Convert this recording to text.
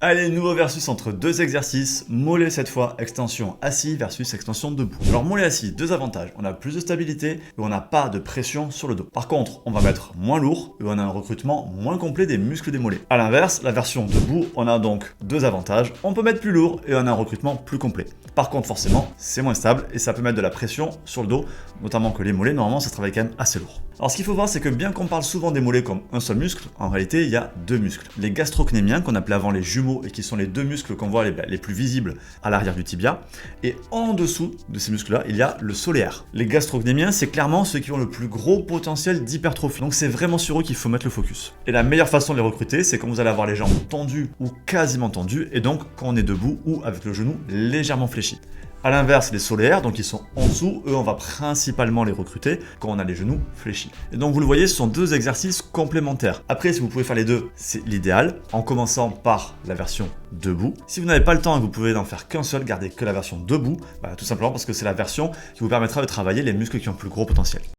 Allez, nouveau versus entre deux exercices, mollet cette fois, extension assis versus extension debout. Alors mollet assis, deux avantages, on a plus de stabilité et on n'a pas de pression sur le dos. Par contre, on va mettre moins lourd et on a un recrutement moins complet des muscles des mollets. A l'inverse, la version debout, on a donc deux avantages, on peut mettre plus lourd et on a un recrutement plus complet. Par contre, forcément, c'est moins stable et ça peut mettre de la pression sur le dos, notamment que les mollets, normalement, ça travaille quand même assez lourd. Alors ce qu'il faut voir, c'est que bien qu'on parle souvent des mollets comme un seul muscle, en réalité, il y a deux muscles. Les gastrocnémiens, qu'on appelait avant les jumeaux et qui sont les deux muscles qu'on voit les plus visibles à l'arrière du tibia. Et en dessous de ces muscles-là, il y a le soléaire. Les gastrocnémiens, c'est clairement ceux qui ont le plus gros potentiel d'hypertrophie. Donc c'est vraiment sur eux qu'il faut mettre le focus. Et la meilleure façon de les recruter, c'est quand vous allez avoir les jambes tendues ou quasiment tendues, et donc quand on est debout ou avec le genou légèrement fléchi. A l'inverse, les soléaires, donc ils sont en dessous, eux on va principalement les recruter quand on a les genoux fléchis. Et donc vous le voyez, ce sont deux exercices complémentaires. Après, si vous pouvez faire les deux, c'est l'idéal, en commençant par la version debout. Si vous n'avez pas le temps et que vous pouvez n'en faire qu'un seul, gardez que la version debout, tout simplement parce que c'est la version qui vous permettra de travailler les muscles qui ont le plus gros potentiel.